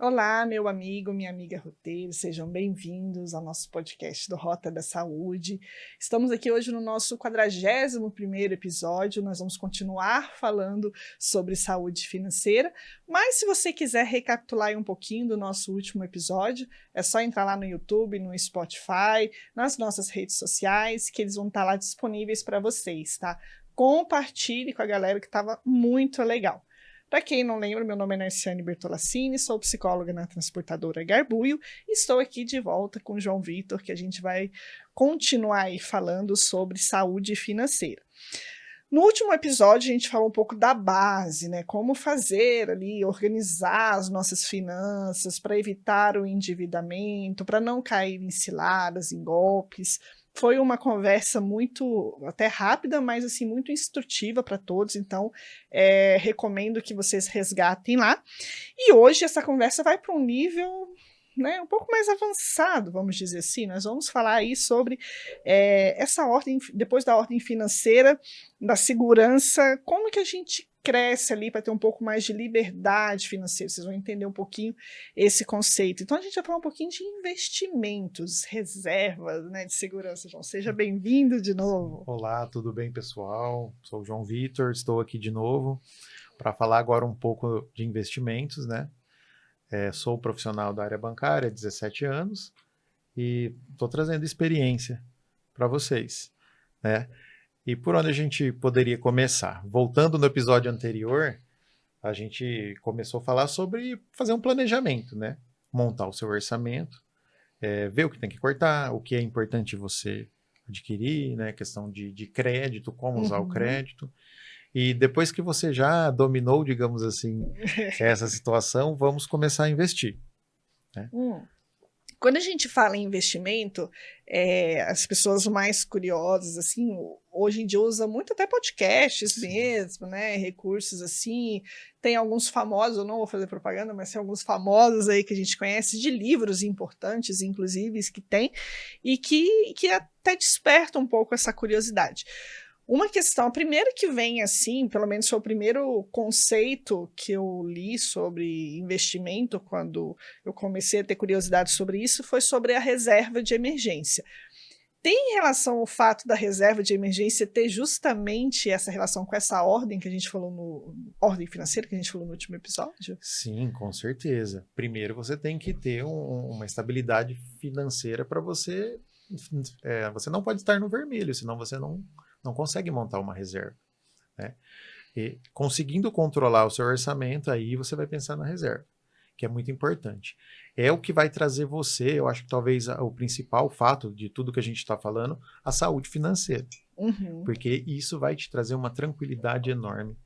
Olá, meu amigo, minha amiga roteiro, sejam bem-vindos ao nosso podcast do Rota da Saúde. Estamos aqui hoje no nosso 41º episódio, nós vamos continuar falando sobre saúde financeira, mas se você quiser recapitular aí um pouquinho do nosso último episódio, é só entrar lá no YouTube, no Spotify, nas nossas redes sociais, que eles vão estar lá disponíveis para vocês, tá? Compartilhe com a galera que estava muito legal. Para quem não lembra, meu nome é Narciane Bertolassini, sou psicóloga na Transportadora Garbuio e estou aqui de volta com o João Vitor, que a gente vai continuar aí falando sobre saúde financeira. No último episódio, a gente falou um pouco da base, né? Como fazer ali, organizar as nossas finanças para evitar o endividamento, para não cair em ciladas, em golpes. Foi uma conversa muito, até rápida, mas assim, muito instrutiva para todos, então recomendo que vocês resgatem lá. E hoje essa conversa vai para um nível, né, um pouco mais avançado, vamos dizer assim. Nós vamos falar aí sobre essa ordem, depois da ordem financeira, da segurança, como que a gente cresce ali para ter um pouco mais de liberdade financeira. Vocês vão entender um pouquinho esse conceito. Então a gente vai falar um pouquinho de investimentos, reservas, né, de segurança. João, seja bem-vindo de novo. Olá, tudo bem, pessoal? Sou o João Vitor, estou aqui de novo para falar agora um pouco de investimentos, né? Sou profissional da área bancária há 17 anos e estou trazendo experiência para vocês, né? E por onde a gente poderia começar? Voltando no episódio anterior, a gente começou a falar sobre fazer um planejamento, né? Montar o seu orçamento, ver o que tem que cortar, o que é importante você adquirir, né? Questão de crédito, como usar o crédito. E depois que você já dominou, digamos assim, essa situação, vamos começar a investir, né? Quando a gente fala em investimento, as pessoas mais curiosas, assim, hoje em dia usam muito até podcasts mesmo, né, recursos assim, tem alguns famosos, eu não vou fazer propaganda, mas tem alguns famosos aí que a gente conhece, de livros importantes, inclusive, que tem, e que até desperta um pouco essa curiosidade. Uma questão, a primeira que vem assim, pelo menos foi o primeiro conceito que eu li sobre investimento quando eu comecei a ter curiosidade sobre isso, foi sobre a reserva de emergência. Tem relação ao fato da reserva de emergência ter justamente essa relação com essa ordem que a gente falou ordem financeira que a gente falou no último episódio? Sim, com certeza. Primeiro você tem que ter uma estabilidade financeira para você. Você não pode estar no vermelho, senão você não consegue montar uma reserva, né? E conseguindo controlar o seu orçamento, aí você vai pensar na reserva, que é muito importante. É o que vai trazer você, eu acho que talvez o principal fato de tudo que a gente está falando, a saúde financeira. Porque isso vai te trazer uma tranquilidade enorme.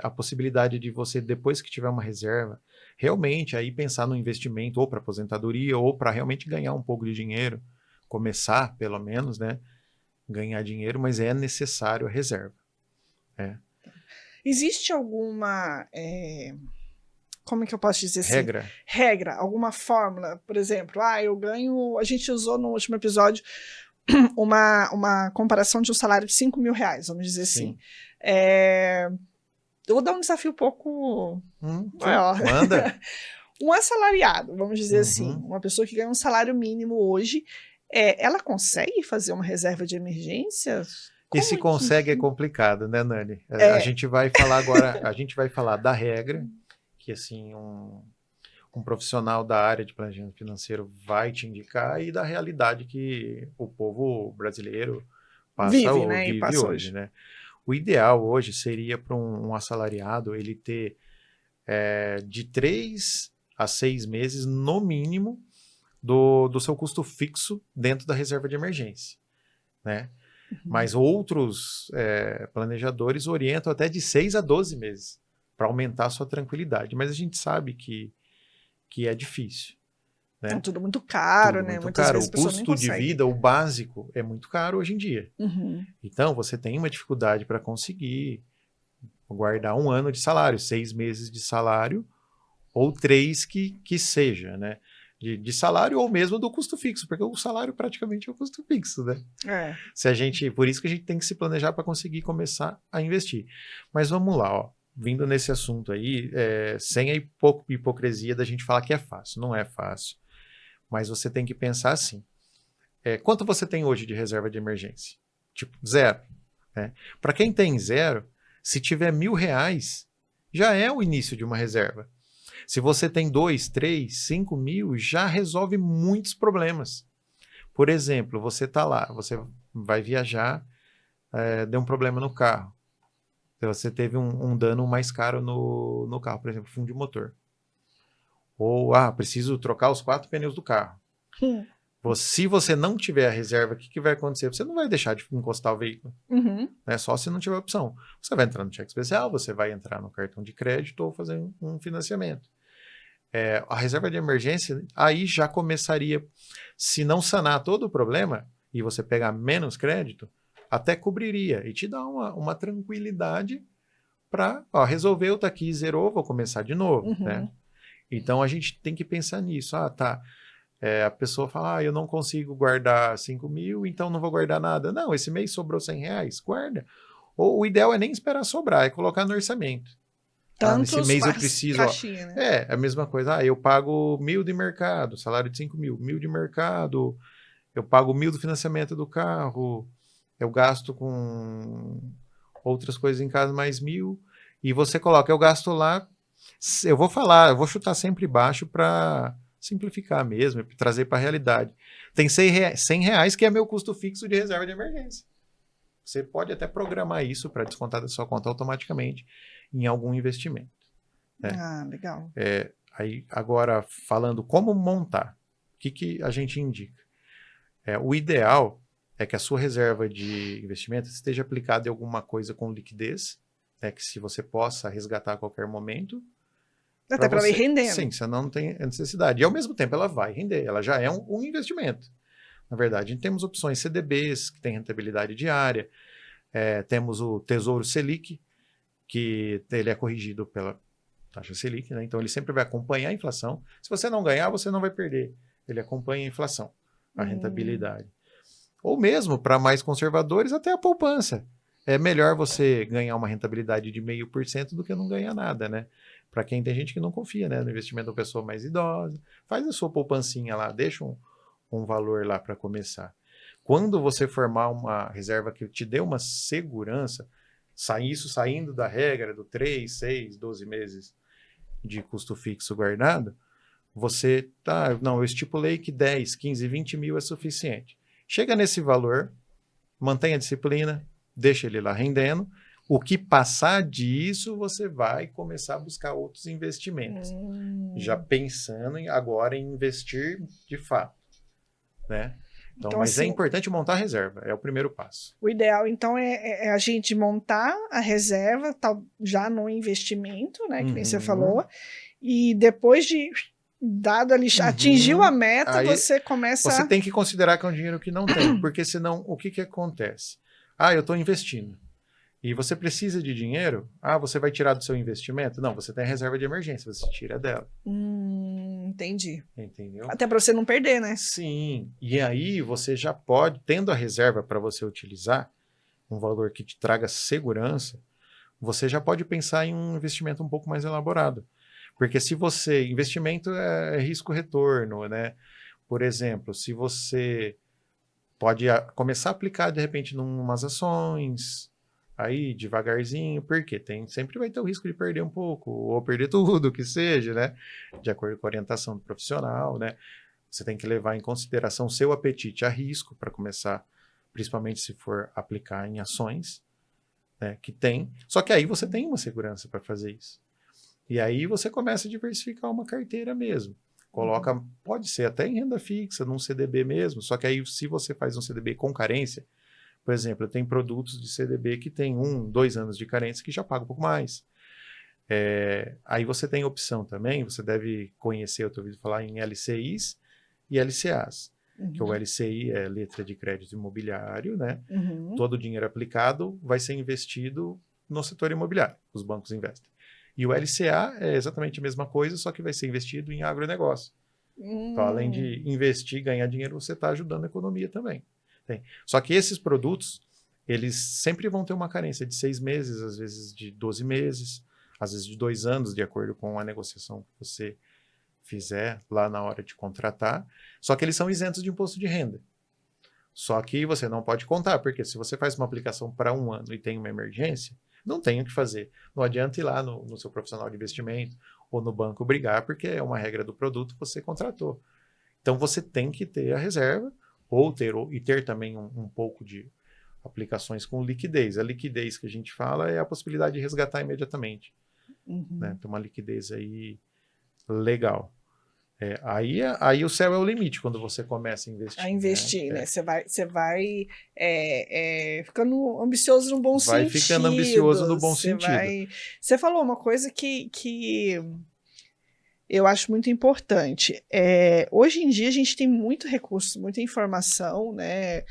A possibilidade de você, depois que tiver uma reserva, realmente aí pensar no investimento ou para aposentadoria ou para realmente ganhar um pouco de dinheiro, começar pelo menos, né? Ganhar dinheiro, mas é necessário a reserva. Existe alguma, como é que eu posso dizer assim? Regra, alguma fórmula, por exemplo, eu ganho, a gente usou no último episódio uma comparação de um salário de R$5.000, vamos dizer assim. Eu vou dar um desafio um pouco maior. Manda. Um assalariado, vamos dizer assim, uma pessoa que ganha um salário mínimo hoje, ela consegue fazer uma reserva de emergência? E se consegue é complicado, né, Nani? A gente vai falar agora, a gente vai falar da regra, que assim, um profissional da área de planejamento financeiro vai te indicar, e da realidade que o povo brasileiro vive hoje, né? O ideal hoje seria para um assalariado ele ter de 3 a 6 meses, no mínimo, do seu custo fixo dentro da reserva de emergência, né? Mas outros planejadores orientam até de 6 a 12 meses para aumentar a sua tranquilidade. Mas a gente sabe que é difícil, né? É tudo muito caro, né? Muitas vezes o custo de vida, o básico, é muito caro hoje em dia. Então, você tem uma dificuldade para conseguir guardar 1 ano de salário, 6 meses de salário, ou 3 que seja, né? De salário ou mesmo do custo fixo, porque o salário praticamente é o custo fixo, né? Por isso que a gente tem que se planejar para conseguir começar a investir. Mas vamos lá, ó. vindo nesse assunto aí, sem a hipocrisia da gente falar que é fácil. Não é fácil. Mas você tem que pensar assim. Quanto você tem hoje de reserva de emergência? Tipo, 0. Né? Para quem tem 0, se tiver R$1.000, já é o início de uma reserva. Se você tem 2, 3, 5 mil, já resolve muitos problemas. Por exemplo, você está lá, você vai viajar, deu um problema no carro. Você teve um dano mais caro no carro, por exemplo, fundo de motor. Ou, preciso trocar os 4 pneus do carro. Se você não tiver a reserva, o que vai acontecer? Você não vai deixar de encostar o veículo. Né? Só se não tiver opção. Você vai entrar no cheque especial, você vai entrar no cartão de crédito ou fazer um financiamento. A reserva de emergência, aí já começaria, se não sanar todo o problema e você pegar menos crédito, até cobriria e te dá uma tranquilidade para resolveu, tá aqui, zerou, vou começar de novo. Né? Então a gente tem que pensar nisso. Tá. A pessoa fala, eu não consigo guardar 5 mil, então não vou guardar nada. Não, esse mês sobrou R$100, guarda. Ou o ideal é nem esperar sobrar, é colocar no orçamento. Nesse mês eu preciso. Caixinha, né? É a mesma coisa. Eu pago 1.000 de mercado, salário de 5 mil. 1.000 de mercado, eu pago 1.000 do financiamento do carro, eu gasto com outras coisas em casa mais 1.000. E você coloca, eu gasto lá. Eu vou chutar sempre baixo para simplificar mesmo, trazer para a realidade. Tem R$100 que é meu custo fixo de reserva de emergência. Você pode até programar isso para descontar da sua conta automaticamente em algum investimento. Né? Legal. Aí, agora, falando como montar, o que a gente indica? O ideal é que a sua reserva de investimento esteja aplicada em alguma coisa com liquidez, né, que se você possa resgatar a qualquer momento. Até para ela ir rendendo. Sim, você não tem necessidade. E ao mesmo tempo ela vai render, ela já é um investimento. Na verdade, temos opções CDBs, que tem rentabilidade diária, temos o Tesouro Selic, que ele é corrigido pela taxa Selic, né? Então ele sempre vai acompanhar a inflação. Se você não ganhar, você não vai perder. Ele acompanha a inflação, a rentabilidade. Ou mesmo, para mais conservadores, até a poupança. É melhor você ganhar uma rentabilidade de 0,5% do que não ganhar nada, né? Para quem tem gente que não confia, né, no investimento da pessoa mais idosa, faz a sua poupancinha lá, deixa um valor lá para começar. Quando você formar uma reserva que te dê uma segurança, isso saindo da regra do 3, 6, 12 meses de custo fixo guardado, você eu estipulei que 10, 15, 20 mil é suficiente. Chega nesse valor, mantém a disciplina, deixa ele lá rendendo. O que passar disso, você vai começar a buscar outros investimentos. Já pensando agora em investir de fato. Né? Então, mas assim, é importante montar a reserva, é o primeiro passo. O ideal, então, é a gente montar a reserva já no investimento, né, que nem você falou, e depois de dado ali, atingiu a meta, aí, você começa... Você tem que considerar que é um dinheiro que não tem, porque senão, o que acontece? Eu estou investindo. E você precisa de dinheiro? Você vai tirar do seu investimento? Não, você tem a reserva de emergência, você tira dela. Entendi. Entendeu? Até para você não perder, né? Sim. E aí você já pode, tendo a reserva para você utilizar, um valor que te traga segurança, você já pode pensar em um investimento um pouco mais elaborado. Porque se você... Investimento é risco-retorno, né? Por exemplo, se você pode começar a aplicar, de repente, em umas ações... Aí, devagarzinho, porque sempre vai ter o risco de perder um pouco, ou perder tudo, que seja, né? De acordo com a orientação do profissional, né? Você tem que levar em consideração o seu apetite a risco para começar, principalmente se for aplicar em ações, né? Que tem. Só que aí você tem uma segurança para fazer isso. E aí você começa a diversificar uma carteira mesmo. Coloca, pode ser até em renda fixa, num CDB mesmo, só que aí se você faz um CDB com carência, por exemplo, tem produtos de CDB que tem 1, 2 anos de carência que já paga um pouco mais. Aí você tem opção também, você deve conhecer, eu estou ouvindo falar em LCIs e LCAs, que o LCI é letra de crédito imobiliário, né? Todo o dinheiro aplicado vai ser investido no setor imobiliário, os bancos investem. E o LCA é exatamente a mesma coisa, só que vai ser investido em agronegócio. Então, além de investir e ganhar dinheiro, você está ajudando a economia também. Só que esses produtos, eles sempre vão ter uma carência de 6 meses, às vezes de 12 meses, às vezes de 2 anos, de acordo com a negociação que você fizer lá na hora de contratar, só que eles são isentos de imposto de renda. Só que você não pode contar, porque se você faz uma aplicação para 1 ano e tem uma emergência, não tem o que fazer. Não adianta ir lá no seu profissional de investimento ou no banco brigar, porque é uma regra do produto que você contratou. Então você tem que ter a reserva, e ter também um pouco de aplicações com liquidez. A liquidez que a gente fala é a possibilidade de resgatar imediatamente. Né? Tem uma liquidez aí legal. Aí o céu é o limite quando você começa a investir. A investir, né? Você vai ficando ambicioso no bom sentido. Vai ficando ambicioso no bom sentido. Você falou uma coisa que eu acho muito importante. Hoje em dia a gente tem muito recurso, muita informação, né?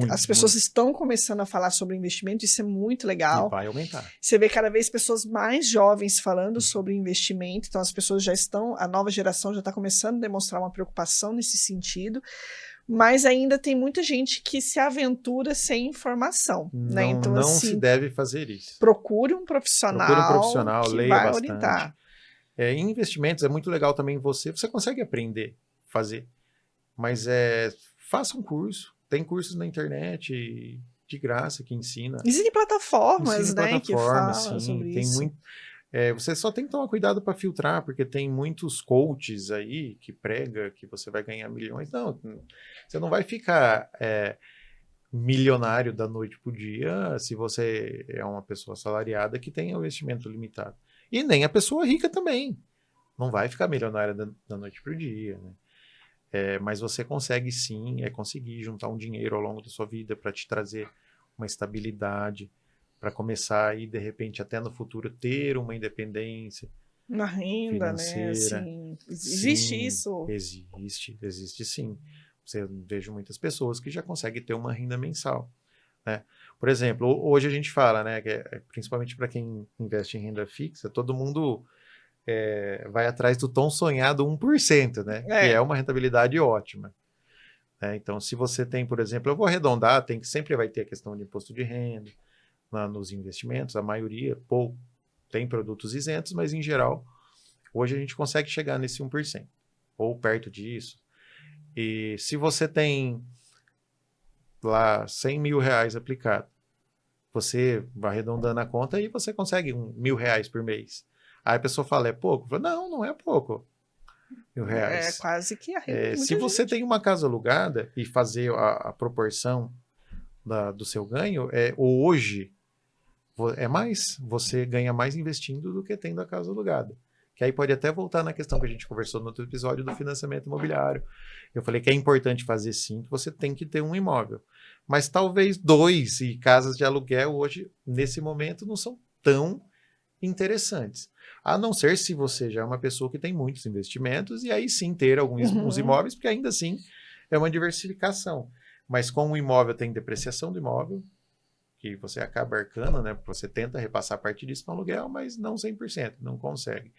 As pessoas estão começando a falar sobre investimento, isso é muito legal. E vai aumentar. Você vê cada vez pessoas mais jovens falando sobre investimento, então as pessoas já estão, a nova geração já está começando a demonstrar uma preocupação nesse sentido, mas ainda tem muita gente que se aventura sem informação. Né? Então, não assim, se deve fazer isso. Procure um profissional que leia vai bastante. orientar. Em investimentos é muito legal também você consegue aprender, fazer, mas faça um curso. Tem cursos na internet de graça que ensina. Existem plataformas, né, que falam sobre isso. Você só tem que tomar cuidado para filtrar, porque tem muitos coaches aí que prega que você vai ganhar milhões. Não, você não vai ficar milionário da noite para o dia se você é uma pessoa assalariada que tem um investimento limitado. E nem a pessoa rica também. Não vai ficar milionária da noite para o dia, né? Mas você consegue sim, conseguir juntar um dinheiro ao longo da sua vida para te trazer uma estabilidade, para começar aí, de repente, até no futuro, ter uma independência na renda, financeira. Né? Assim, existe isso? Existe sim. Eu vejo muitas pessoas que já conseguem ter uma renda mensal. Né? Por exemplo, hoje a gente fala, né, que principalmente para quem investe em renda fixa, todo mundo vai atrás do tão sonhado 1%, né? Que é uma rentabilidade ótima. Né? Então, se você tem, por exemplo, eu vou arredondar, sempre vai ter a questão de imposto de renda nos investimentos, a maioria, tem produtos isentos, mas em geral, hoje a gente consegue chegar nesse 1%, ou perto disso. E se você tem lá 100 mil reais aplicado, você vai arredondando a conta e você consegue R$1.000 por mês. Aí a pessoa fala, é pouco? Falo, não é pouco. R$1.000. É quase que a renda. Se você tem uma casa alugada e fazer a proporção do seu ganho, hoje você ganha mais investindo do que tendo a casa alugada. Que aí pode até voltar na questão que a gente conversou no outro episódio do financiamento imobiliário. Eu falei que é importante fazer sim, que você tem que ter um imóvel. Mas talvez 2, e casas de aluguel hoje, nesse momento, não são tão interessantes. A não ser se você já é uma pessoa que tem muitos investimentos, e aí sim ter alguns imóveis, porque ainda assim é uma diversificação. Mas com o imóvel tem depreciação do imóvel, que você acaba arcando, né? Você tenta repassar parte disso no aluguel, mas não 100%, não consegue.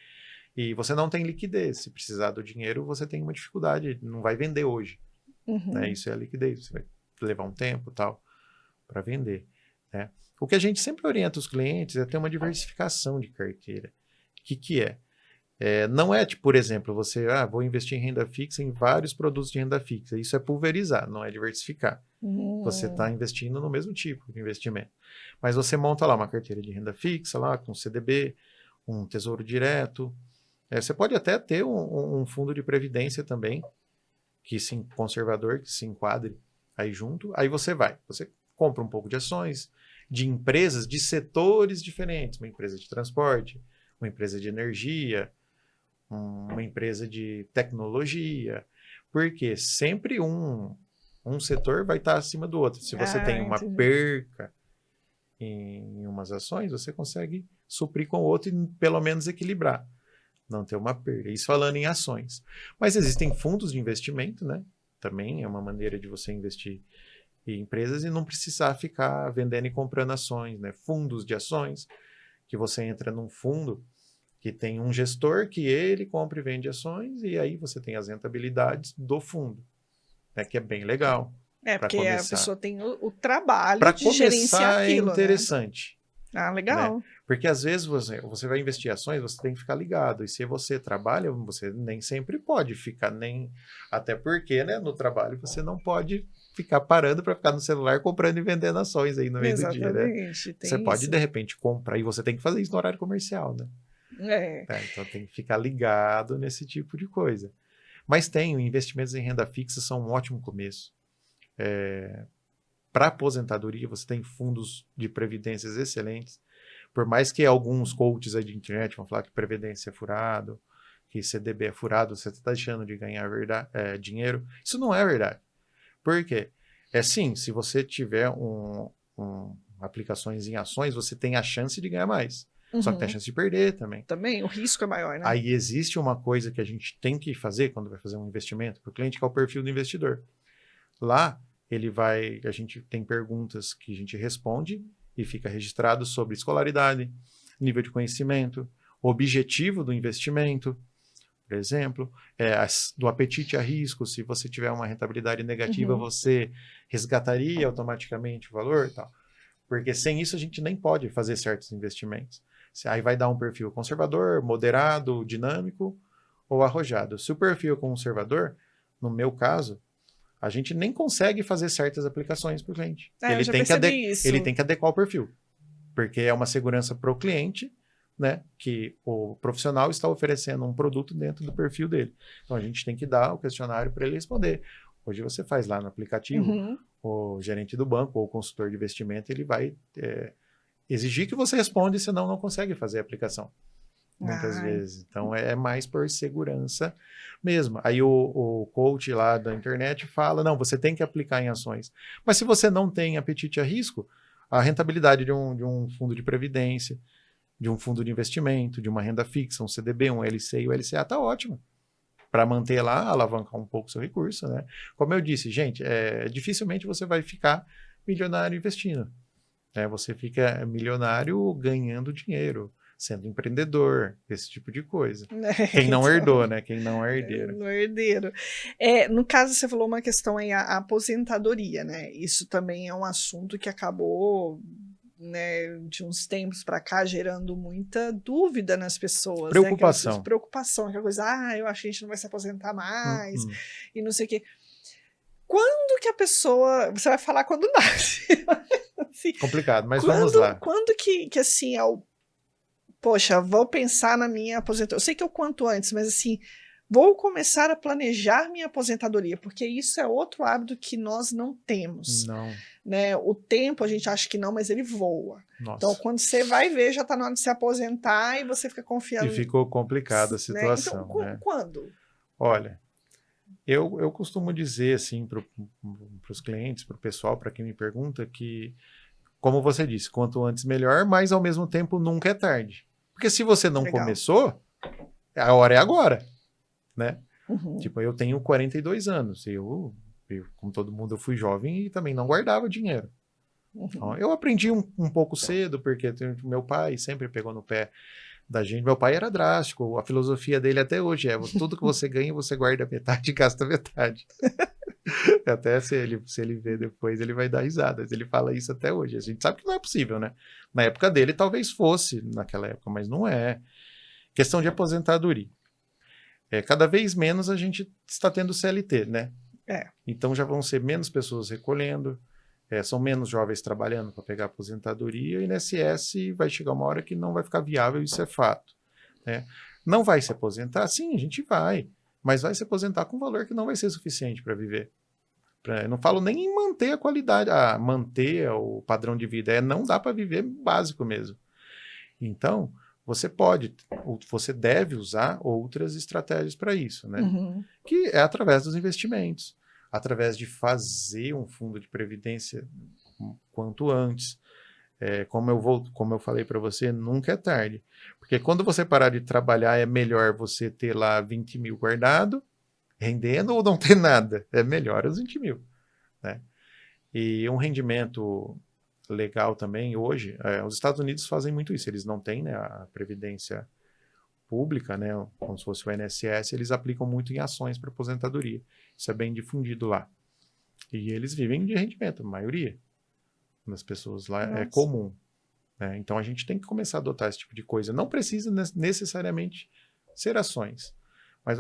E você não tem liquidez. Se precisar do dinheiro, você tem uma dificuldade, não vai vender hoje. Né? Isso é a liquidez. Você vai levar um tempo tal para vender. Né? O que a gente sempre orienta os clientes é ter uma diversificação de carteira. O que é? Não é, tipo, por exemplo, você, vou investir em renda fixa em vários produtos de renda fixa. Isso é pulverizar, não é diversificar. Você está investindo no mesmo tipo de investimento. Mas você monta lá uma carteira de renda fixa, lá com CDB, um tesouro direto. Você pode até ter um fundo de previdência também, conservador, que se enquadre aí junto. Aí você compra um pouco de ações de empresas de setores diferentes. Uma empresa de transporte, uma empresa de energia, uma empresa de tecnologia. Porque sempre um setor vai estar acima do outro. Se você tem uma perca em umas ações, você consegue suprir com o outro e pelo menos equilibrar. Não ter uma perda. Isso falando em ações. Mas existem fundos de investimento, né? Também é uma maneira de você investir em empresas e não precisar ficar vendendo e comprando ações, né? Fundos de ações, que você entra num fundo que tem um gestor que ele compra e vende ações e aí você tem as rentabilidades do fundo, né? Que é bem legal. Porque a pessoa tem o trabalho de gerenciar aquilo, é interessante. Né? Ah, né? legal. Porque às vezes você vai investir em ações, você tem que ficar ligado. E se você trabalha, você nem sempre pode ficar nem... Até porque, né, no trabalho você não pode ficar parando para ficar no celular comprando e vendendo ações aí no meio do dia, né? Exatamente, Você tem pode, isso. de repente, comprar, e você tem que fazer isso no horário comercial, né? É. Tá, então tem que ficar ligado nesse tipo de coisa. Mas tem, investimentos em renda fixa são um ótimo começo. Para aposentadoria, você tem fundos de previdências excelentes. Por mais que alguns coaches aí de internet vão falar que previdência é furado, que CDB é furado, você está deixando de ganhar dinheiro. Isso não é verdade. Por quê? É sim, se você tiver aplicações em ações, você tem a chance de ganhar mais. Só que tem a Uhum. chance de perder também. Também o risco é maior, né? Aí existe uma coisa que a gente tem que fazer quando vai fazer um investimento para o cliente, que é o perfil do investidor. Lá, a gente tem perguntas que a gente responde e fica registrado sobre escolaridade, nível de conhecimento, objetivo do investimento, por exemplo, do apetite a risco. Se você tiver uma rentabilidade negativa, Uhum. você resgataria automaticamente o valor e tal. Porque sem isso a gente nem pode fazer certos investimentos. Aí vai dar um perfil conservador, moderado, dinâmico ou arrojado. Se o perfil é conservador, no meu caso, a gente nem consegue fazer certas aplicações para o cliente. Eu já percebi Ele isso. tem que adequar o perfil, porque é uma segurança para o cliente, né, que o profissional está oferecendo um produto dentro do perfil dele. Então a gente tem que dar o questionário para ele responder. Hoje você faz lá no aplicativo, Uhum. o gerente do banco ou o consultor de investimento, ele vai exigir que você responda, senão não consegue fazer a aplicação. Muitas Ai. vezes. Então é mais por segurança mesmo. Aí o coach lá da internet fala: não, você tem que aplicar em ações. Mas se você não tem apetite a risco, a rentabilidade de um fundo de previdência, de um fundo de investimento, de uma renda fixa, um CDB, um LC e o LCA está ótimo. Para manter lá, alavancar um pouco o seu recurso, né? Como eu disse, gente, dificilmente você vai ficar milionário investindo. Você fica milionário ganhando dinheiro, sendo empreendedor, esse tipo de coisa. Quem não Então, herdou, né? Quem não é herdeiro. no herdeiro. No caso, você falou uma questão aí, a aposentadoria, né? Isso também é um assunto que acabou, né, de uns tempos para cá, gerando muita dúvida nas pessoas, né? Aquela Preocupação. preocupação, aquela coisa, eu acho que a gente não vai se aposentar mais, Hum. e não sei o quê. Quando que a pessoa. Você vai falar quando nasce. Assim, Complicado, mas vamos lá. quando que assim, poxa, vou pensar na minha aposentadoria. Eu sei que é o quanto antes, mas assim, vou começar a planejar minha aposentadoria, porque isso é outro hábito que nós não temos, Não, né? O tempo a gente acha que não, mas ele voa. Então, nossa. quando você vai ver, já está na hora de se aposentar e você fica E confiando, ficou complicada a né? Então, situação, né? quando? Olha, eu costumo dizer assim para os clientes, para o pessoal, para quem me pergunta, que, como você disse, quanto antes melhor, mas ao mesmo tempo nunca é tarde. Porque se você não Legal. começou, a hora é agora, né? Uhum. Tipo, eu tenho 42 anos. Como todo mundo, eu fui jovem e também não guardava dinheiro. Uhum. Eu aprendi um pouco cedo, porque meu pai sempre pegou no pé da gente. Meu pai era drástico, a filosofia dele até hoje é: tudo que você ganha, você guarda metade e gasta metade. Até se ele ver depois, ele vai dar risada. Ele fala isso até hoje. A gente sabe que não é possível, né? Na época dele, talvez fosse, naquela época, mas não é. Questão de aposentadoria. Cada vez menos a gente está tendo CLT, né? Então já vão ser menos pessoas recolhendo, são menos jovens trabalhando para pegar aposentadoria, e o INSS vai chegar uma hora que não vai ficar viável, isso é fato, né? Não vai se aposentar? Sim, a gente vai, mas vai se aposentar com um valor que não vai ser suficiente para viver. Eu não falo nem em manter a qualidade, manter o padrão de vida, não dá para viver básico mesmo. Então, você deve usar outras estratégias para isso, né? Uhum. Que é através dos investimentos, através de fazer um fundo de previdência quanto antes. Como eu falei para você, nunca é tarde. Porque quando você parar de trabalhar, é melhor você ter lá 20 mil guardado, rendendo, ou não ter nada. É melhor os 20 mil, né? E um rendimento legal também hoje, os Estados Unidos fazem muito isso. Eles não têm, né, a previdência pública, né, como se fosse o INSS, eles aplicam muito em ações para aposentadoria. Isso é bem difundido lá. E eles vivem de rendimento, a maioria das pessoas lá é Nossa. comum. né? Então a gente tem que começar a adotar esse tipo de coisa. Não precisa necessariamente ser ações, mas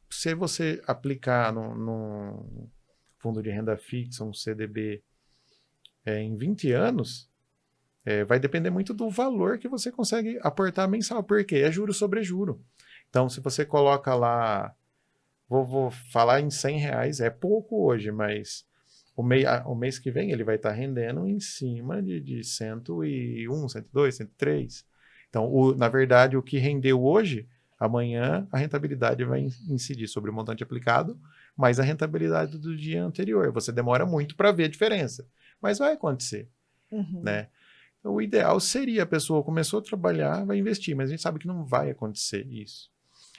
se você aplicar no fundo de renda fixa, um CDB, em 20 anos, vai depender muito do valor que você consegue aportar mensal, porque é juro sobre juro. Então, se você coloca lá, vou falar em R$ 100, é pouco hoje, mas o mês que vem ele vai estar rendendo em cima de 101, 102, 103. Então, na verdade, o que rendeu hoje, amanhã a rentabilidade vai incidir sobre o montante aplicado, mais a rentabilidade do dia anterior. Você demora muito para ver a diferença, mas vai acontecer, né? Então, o ideal seria a pessoa começou a trabalhar, vai investir, mas a gente sabe que não vai acontecer isso.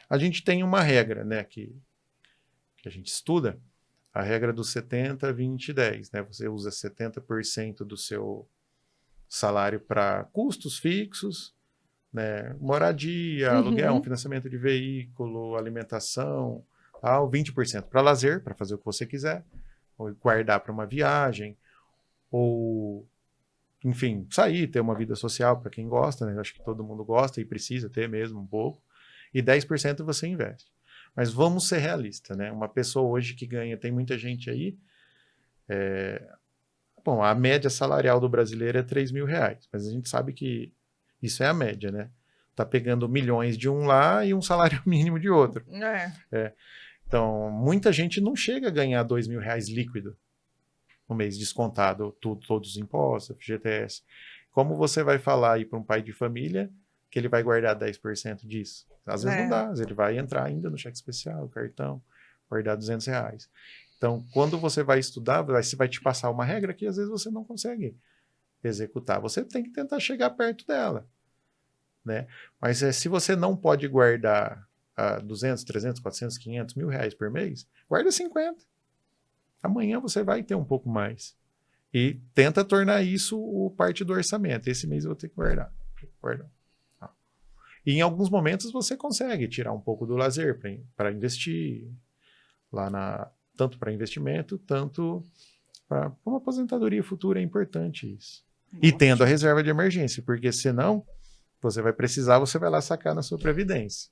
A gente tem uma regra, né, que a gente estuda, a regra do 70, 20, 10, né? Você usa 70% do seu salário para custos fixos, né? Moradia, aluguel, um financiamento de veículo, alimentação, 20% para lazer, para fazer o que você quiser, ou guardar para uma viagem, ou, enfim, sair, ter uma vida social para quem gosta, né? Eu acho que todo mundo gosta e precisa ter mesmo um pouco, e 10% você investe. Mas vamos ser realistas, né? Uma pessoa hoje que ganha, tem muita gente aí, bom, a média salarial do brasileiro é R$ 3.000, mas a gente sabe que isso é a média, né? Tá pegando milhões de um lá e um salário mínimo de outro. Então, muita gente não chega a ganhar R$ 2.000 líquido no mês, descontado todos os impostos, FGTS. Como você vai falar aí para um pai de família que ele vai guardar 10% disso? Às vezes não dá, às vezes ele vai entrar ainda no cheque especial, cartão, guardar R$ 200. Então, quando você vai estudar, você vai te passar uma regra que às vezes você não consegue executar. Você tem que tentar chegar perto dela, né? Mas se você não pode guardar 200, 300, 400, 500, R$ 1.000 por mês, guarda 50. Amanhã você vai ter um pouco mais. E tenta tornar isso parte do orçamento. Esse mês eu vou ter que guardar. E em alguns momentos você consegue tirar um pouco do lazer para investir lá tanto para investimento, tanto para uma aposentadoria futura. É importante isso. E tendo a reserva de emergência, porque senão você vai precisar, você vai lá sacar na sua previdência.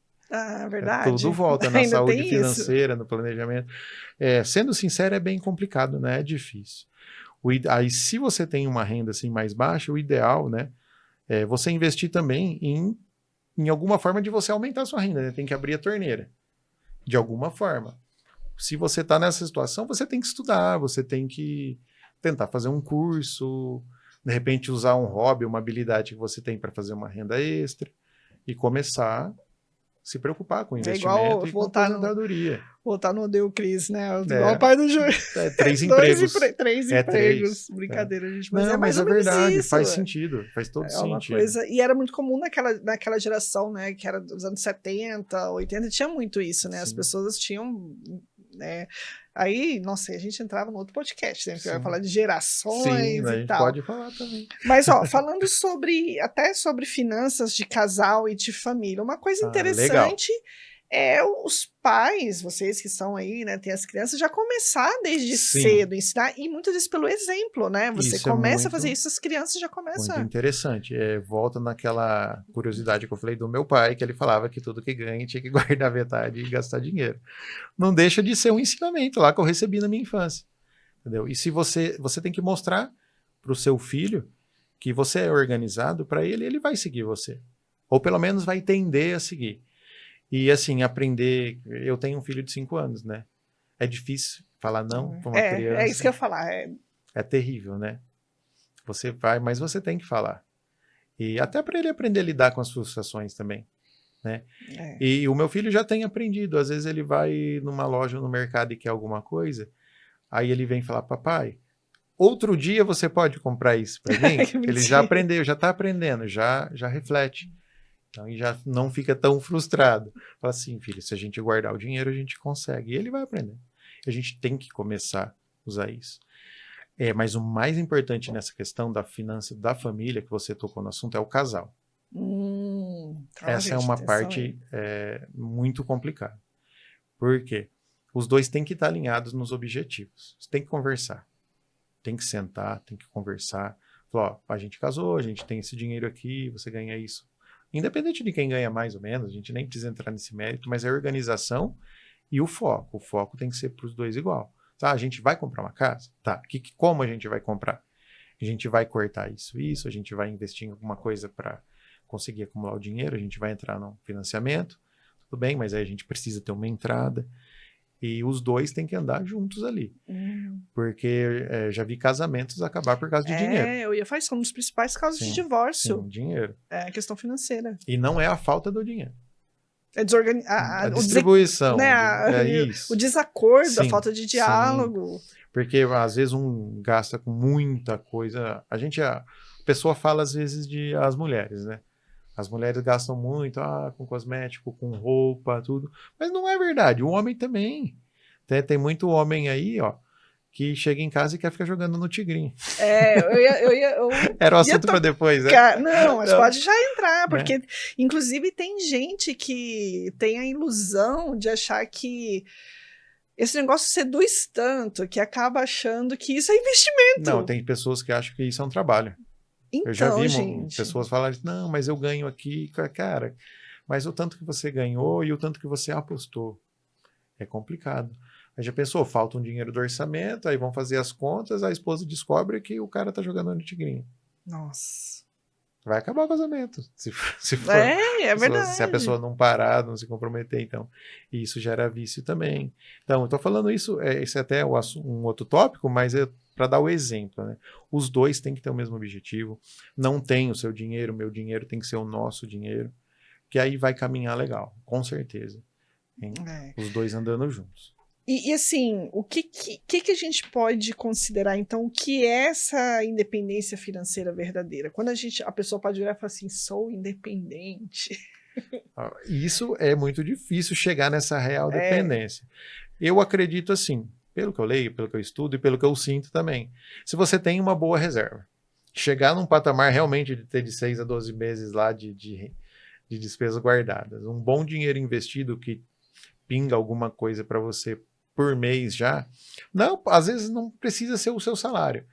Verdade. Tudo volta na saúde financeira, no planejamento. Sendo sincero, é bem complicado, né? É difícil. Aí, se você tem uma renda assim mais baixa, o ideal, né, é você investir também em alguma forma de você aumentar a sua renda, né? Tem que abrir a torneira, de alguma forma. Se você está nessa situação, você tem que estudar, você tem que tentar fazer um curso, de repente usar um hobby, uma habilidade que você tem para fazer uma renda extra e começar a se preocupar com investimento e com aposentadoria. Voltar no Deu Cris, né? Igual o pai do Júlio. 3 empregos. 3 empregos. Brincadeira, gente. Mas mas é verdade, isso. Faz sentido. Faz todo sentido. Coisa, e era muito comum naquela geração, né? Que era dos anos 70, 80, tinha muito isso, né? Sim. As pessoas tinham... né? Aí, nossa, a gente entrava no outro podcast, né? Que vai falar de gerações e tal. Pode falar também. Mas, falando até sobre finanças de casal e de família, uma coisa interessante é os pais, vocês que são aí, né, tem as crianças, já começar desde cedo, ensinar, e muitas vezes pelo exemplo, né? Você começa a fazer isso, as crianças já começam. Muito interessante. Volta naquela curiosidade que eu falei do meu pai, que ele falava que tudo que ganha tinha que guardar metade e gastar dinheiro. Não deixa de ser um ensinamento lá que eu recebi na minha infância. Entendeu? E se você tem que mostrar para o seu filho que você é organizado, para ele vai seguir você. Ou pelo menos vai tender a seguir. E assim, aprender... Eu tenho um filho de 5 anos, né? É difícil falar não para uma criança. É isso que eu ia falar. É terrível, né? Você vai, mas você tem que falar. E até para ele aprender a lidar com as frustrações também, né? E o meu filho já tem aprendido. Às vezes ele vai numa loja, no mercado e quer alguma coisa, aí ele vem falar, papai, outro dia você pode comprar isso para mim? Ele já aprendeu, já está aprendendo, já reflete. Então, e já não fica tão frustrado. Fala assim, filho, se a gente guardar o dinheiro, a gente consegue. E ele vai aprender. A gente tem que começar a usar isso. Mas o mais importante nessa questão da finança da família, que você tocou no assunto, é o casal. Essa é uma parte muito complicada. Por quê? Os dois têm que estar alinhados nos objetivos. Você tem que conversar. Tem que sentar, tem que conversar. Falou, ó, a gente casou, a gente tem esse dinheiro aqui, você ganha isso. Independente de quem ganha mais ou menos, a gente nem precisa entrar nesse mérito, mas é a organização e o foco. O foco tem que ser para os dois igual. Tá, a gente vai comprar uma casa? Tá, como a gente vai comprar? A gente vai cortar isso, a gente vai investir em alguma coisa para conseguir acumular o dinheiro, a gente vai entrar no financiamento, tudo bem, mas aí a gente precisa ter uma entrada. E os dois têm que andar juntos ali. Porque já vi casamentos acabar por causa de dinheiro. Eu ia falar isso, um dos principais casos de Sim, divórcio. sim, dinheiro. É a questão financeira. E não é a falta do dinheiro. É A distribuição. O desacordo, sim, a falta de diálogo. Sim. Porque às vezes um gasta com muita coisa. A pessoa fala às vezes as mulheres, né? As mulheres gastam muito com cosmético, com roupa, tudo. Mas não é verdade. O homem também. Tem muito homem aí, ó, que chega em casa e quer ficar jogando no tigrinho. Era o assunto para depois, né? Não, mas pode já entrar, porque inclusive tem gente que tem a ilusão de achar que esse negócio seduz tanto que acaba achando que isso é investimento. Não, tem pessoas que acham que isso é um trabalho. Então, eu já vi gente, pessoas falarem, não, mas eu ganho aqui, cara, mas o tanto que você ganhou e o tanto que você apostou. É complicado. Aí já pensou, falta um dinheiro do orçamento, aí vão fazer as contas, a esposa descobre que o cara tá jogando no tigrinho. Nossa. Vai acabar o casamento. Se for, é verdade. Se a pessoa não parar, não se comprometer, então. E isso gera vício também. Então, eu tô falando isso, esse é até um outro tópico, mas é para dar o exemplo, né? Os dois têm que ter o mesmo objetivo. Não tem o seu dinheiro, o meu dinheiro tem que ser o nosso dinheiro. Que aí vai caminhar legal, com certeza. Os dois andando juntos. E assim, o que a gente pode considerar, então, o que é essa independência financeira verdadeira? Quando a pessoa pode virar e falar assim, sou independente. Isso é muito difícil chegar nessa real dependência. Eu acredito assim, pelo que eu leio, pelo que eu estudo e pelo que eu sinto também. Se você tem uma boa reserva, chegar num patamar realmente de ter de 6 a 12 meses lá de despesas guardadas, um bom dinheiro investido que pinga alguma coisa para você por mês já, não, às vezes não precisa ser o seu salário,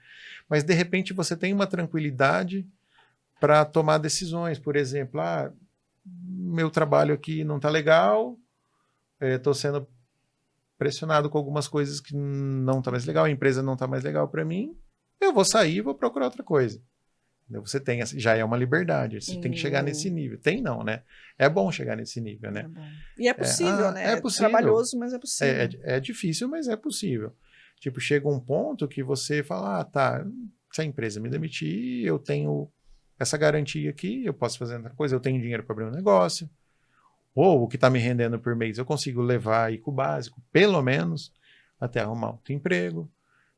mas de repente você tem uma tranquilidade para tomar decisões, por exemplo, meu trabalho aqui não está legal, estou sendo pressionado com algumas coisas que não está mais legal, a empresa não está mais legal para mim, eu vou sair e vou procurar outra coisa. Você tem, já é uma liberdade, você tem que chegar nesse nível. Tem não, né? É bom chegar nesse nível, né? E é possível, né? É possível. Trabalhoso, mas é possível. É difícil, mas é possível. Tipo, chega um ponto que você fala, tá, se a empresa me demitir, eu tenho essa garantia aqui, eu posso fazer outra coisa, eu tenho dinheiro para abrir um negócio, ou o que está me rendendo por mês eu consigo levar aí com o básico, pelo menos, até arrumar outro emprego.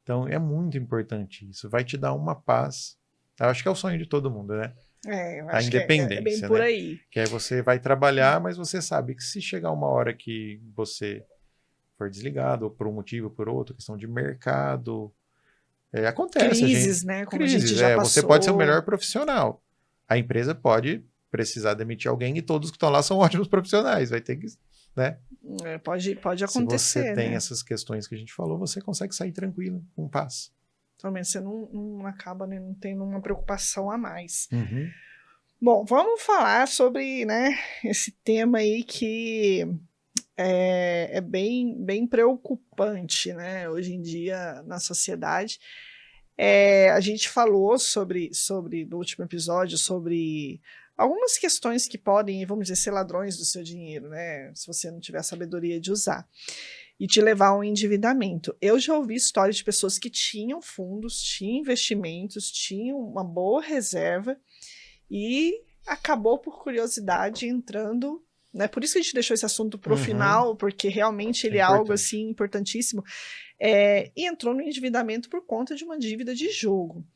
Então, é muito importante isso. Vai te dar uma paz. Eu acho que é o sonho de todo mundo, né? Eu acho a independência, que é bem por aí. Né? Que aí você vai trabalhar, mas você sabe que se chegar uma hora que você for desligado, ou por um motivo ou por outro, questão de mercado, acontece. Crises, né? Como crises, a gente já passou. Você pode ser o melhor profissional. A empresa pode precisar demitir alguém e todos que estão lá são ótimos profissionais. Vai ter que, né? Pode acontecer. Se você tem né? essas questões que a gente falou, você consegue sair tranquilo, com paz. Também você não acaba, né, não tendo uma preocupação a mais. Uhum. Bom, vamos falar sobre, né, esse tema aí que é bem preocupante, né, hoje em dia na sociedade. A gente falou no último episódio, sobre algumas questões que podem, vamos dizer, ser ladrões do seu dinheiro, né, se você não tiver a sabedoria de usar. E te levar a um endividamento. Eu já ouvi histórias de pessoas que tinham fundos, tinham investimentos, tinham uma boa reserva e acabou por curiosidade entrando, né? Por isso que a gente deixou esse assunto para o final, porque realmente ele é algo assim importantíssimo. E entrou no endividamento por conta de uma dívida de jogo.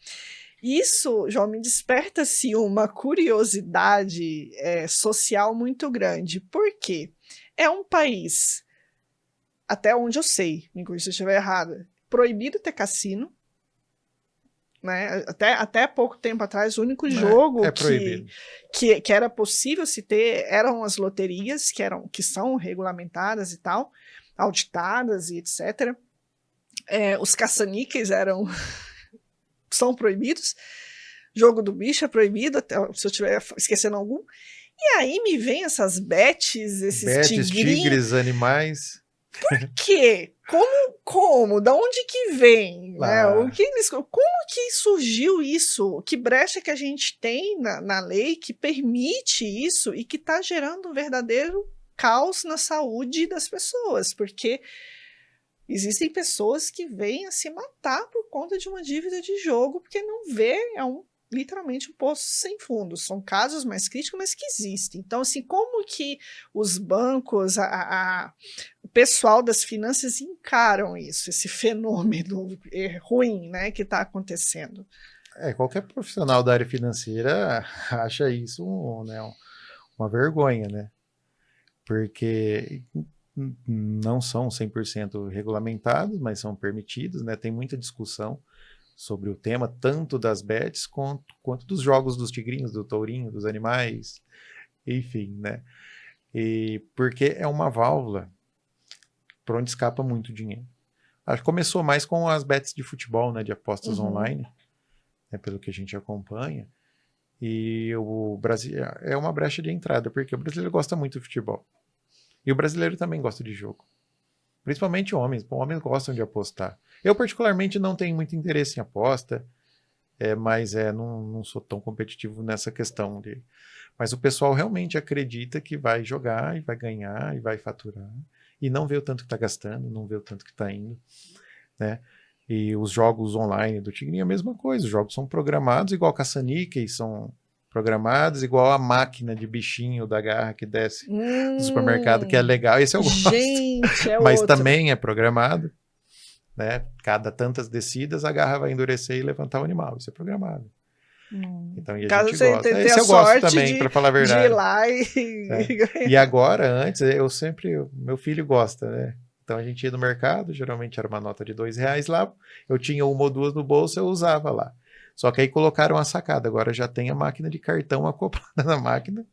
Isso, João, me desperta-se uma curiosidade social muito grande. Por quê? É um país, até onde eu sei, me corrija se eu estiver errada, proibido ter cassino, né? Até pouco tempo atrás, o único jogo que era possível se ter eram as loterias, que são regulamentadas e tal, auditadas e etc. Os caça-níqueis são proibidos, jogo do bicho é proibido, até, se eu estiver esquecendo algum. E aí me vem essas bets, esses Betes, tigrinhos. tigres, animais. Quê? Como? Da onde que vem? Né? Lá. Como que surgiu isso? Que brecha que a gente tem na lei que permite isso e que está gerando um verdadeiro caos na saúde das pessoas? Porque existem pessoas que vêm a se matar por conta de uma dívida de jogo, porque não vê, literalmente um poço sem fundo. São casos mais críticos, mas que existem. Então, assim, como que os bancos, o pessoal das finanças encaram isso, esse fenômeno ruim, né, que está acontecendo? Qualquer profissional da área financeira acha isso, né, uma vergonha, né? Porque não são 100% regulamentados, mas são permitidos, né? Tem muita discussão sobre o tema, tanto das bets quanto dos jogos dos tigrinhos, do tourinho, dos animais, enfim, né? E porque é uma válvula por onde escapa muito dinheiro. Acho que começou mais com as bets de futebol, né? De apostas online, né, pelo que a gente acompanha. E o Brasil é uma brecha de entrada, porque o brasileiro gosta muito de futebol. E o brasileiro também gosta de jogo. Principalmente homens. Homens gostam de apostar. Eu, particularmente, não tenho muito interesse em aposta, mas não sou tão competitivo nessa questão. Mas o pessoal realmente acredita que vai jogar e vai ganhar e vai faturar. E não vê o tanto que está gastando, não vê o tanto que está indo, né? E os jogos online do Tigrinho é a mesma coisa. Os jogos são programados igual caça-níquel, são programados igual a máquina de bichinho da garra que desce do supermercado, que é legal. Esse eu gosto. Gente, Mas outro. também é programado, né? Cada tantas descidas a garra vai endurecer e levantar o animal. Isso é programado. Então, e a Caso gente você gosta. tenha Esse eu gosto também, para falar a de ir verdade. lá E agora, antes, meu filho gosta, né? Então a gente ia no mercado, geralmente era uma nota de R$2 lá, eu tinha uma ou duas no bolso, eu usava lá. Só que aí colocaram a sacada, agora já tem a máquina de cartão acoplada na máquina,